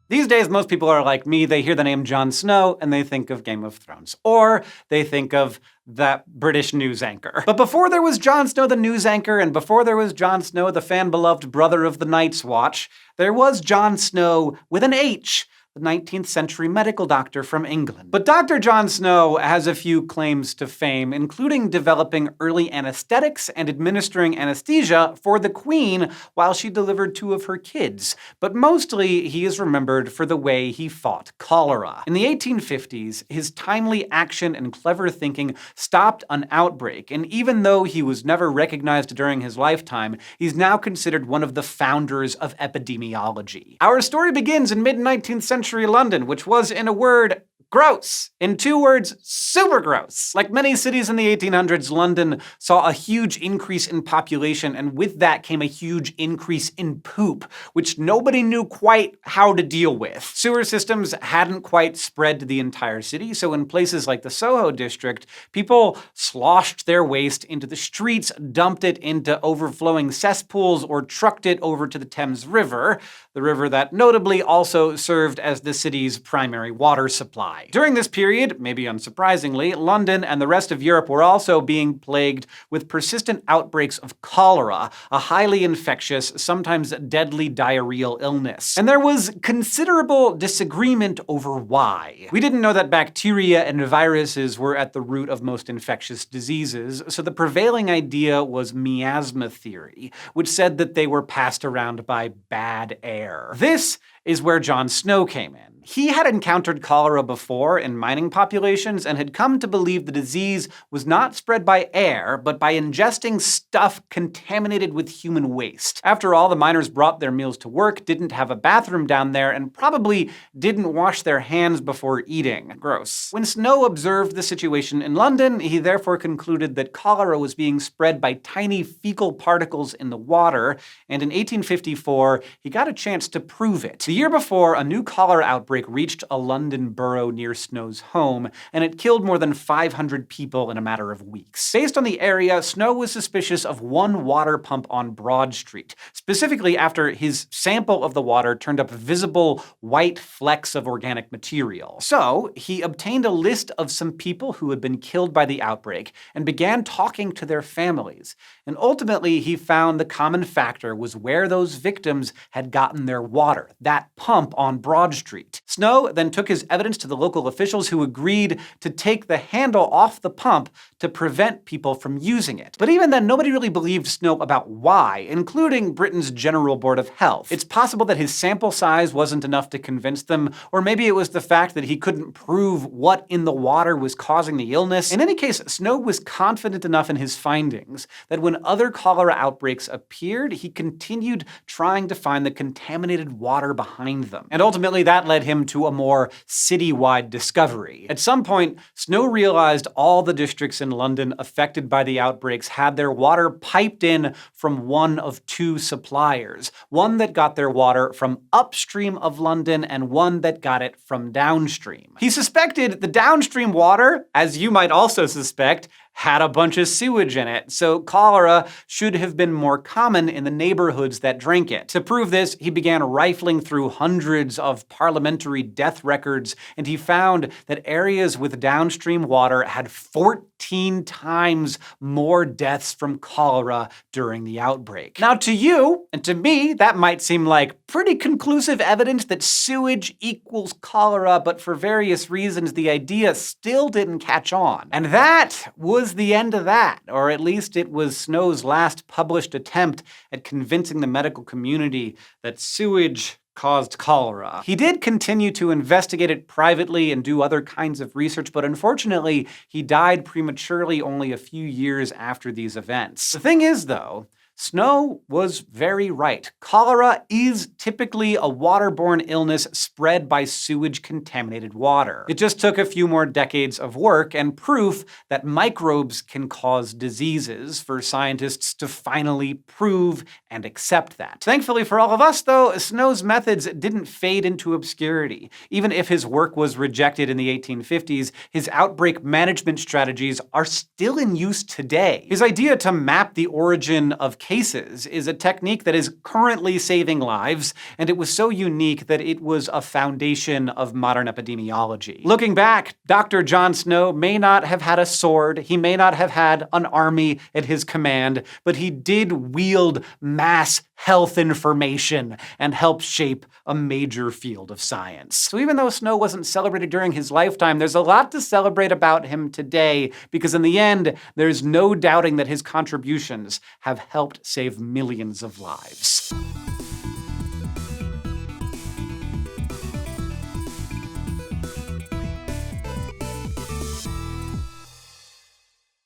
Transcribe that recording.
These days, most people are like me. They hear the name Jon Snow and they think of Game of Thrones. Or they think of that British news anchor. But before there was Jon Snow, the news anchor, and before there was Jon Snow, the fan-beloved brother of the Night's Watch, there was Jon Snow with an H, the 19th century medical doctor from England. But Dr. Jon Snow has a few claims to fame, including developing early anesthetics and administering anesthesia for the Queen while she delivered 2 of her kids. But mostly, he is remembered for the way he fought cholera. In the 1850s, his timely action and clever thinking stopped an outbreak, and even though he was never recognized during his lifetime, he's now considered one of the founders of epidemiology. Our story begins in mid-19th century London, which was, in a word, gross. In 2 words, super gross. Like many cities in the 1800s, London saw a huge increase in population, and with that came a huge increase in poop, which nobody knew quite how to deal with. Sewer systems hadn't quite spread to the entire city, so in places like the Soho district, people sloshed their waste into the streets, dumped it into overflowing cesspools, or trucked it over to the Thames River, the river that notably also served as the city's primary water supply. During this period, maybe unsurprisingly, London and the rest of Europe were also being plagued with persistent outbreaks of cholera, a highly infectious, sometimes deadly diarrheal illness. And there was considerable disagreement over why. We didn't know that bacteria and viruses were at the root of most infectious diseases, so the prevailing idea was miasma theory, which said that they were passed around by bad air. This is where Jon Snow came in. He had encountered cholera before in mining populations and had come to believe the disease was not spread by air, but by ingesting stuff contaminated with human waste. After all, the miners brought their meals to work, didn't have a bathroom down there, and probably didn't wash their hands before eating. Gross. When Snow observed the situation in London, he therefore concluded that cholera was being spread by tiny fecal particles in the water, and in 1854, he got a chance to prove it. The year before, a new cholera outbreak reached a London borough near Snow's home, and it killed more than 500 people in a matter of weeks. Based on the area, Snow was suspicious of one water pump on Broad Street, specifically after his sample of the water turned up visible white flecks of organic material. So, he obtained a list of some people who had been killed by the outbreak and began talking to their families. And ultimately, he found the common factor was where those victims had gotten their water, that pump on Broad Street. Snow then took his evidence to the local officials who agreed to take the handle off the pump to prevent people from using it. But even then, nobody really believed Snow about why, including Britain's General Board of Health. It's possible that his sample size wasn't enough to convince them, or maybe it was the fact that he couldn't prove what in the water was causing the illness. In any case, Snow was confident enough in his findings that when other cholera outbreaks appeared, he continued trying to find the contaminated water behind them. And ultimately, that led him to a more citywide discovery. At some point, Snow realized all the districts in London affected by the outbreaks had their water piped in from one of 2 suppliers, one that got their water from upstream of London and one that got it from downstream. He suspected the downstream water, as you might also suspect, had a bunch of sewage in it, so cholera should have been more common in the neighborhoods that drank it. To prove this, he began rifling through hundreds of parliamentary death records, and he found that areas with downstream water had 14 times more deaths from cholera during the outbreak. Now to you, and to me, that might seem like pretty conclusive evidence that sewage equals cholera, but for various reasons, the idea still didn't catch on. And that was the end of that, or at least it was Snow's last published attempt at convincing the medical community that sewage caused cholera. He did continue to investigate it privately and do other kinds of research, but unfortunately, he died prematurely only a few years after these events. The thing is, though, Snow was very right. Cholera is typically a waterborne illness spread by sewage-contaminated water. It just took a few more decades of work and proof that microbes can cause diseases for scientists to finally prove and accept that. Thankfully for all of us, though, Snow's methods didn't fade into obscurity. Even if his work was rejected in the 1850s, his outbreak management strategies are still in use today. His idea to map the origin of cases is a technique that is currently saving lives, and it was so unique that it was a foundation of modern epidemiology. Looking back, Dr. Jon Snow may not have had a sword, he may not have had an army at his command, but he did wield mass health information and help shape a major field of science. So even though Snow wasn't celebrated during his lifetime, there's a lot to celebrate about him today, because in the end, there's no doubting that his contributions have helped save millions of lives.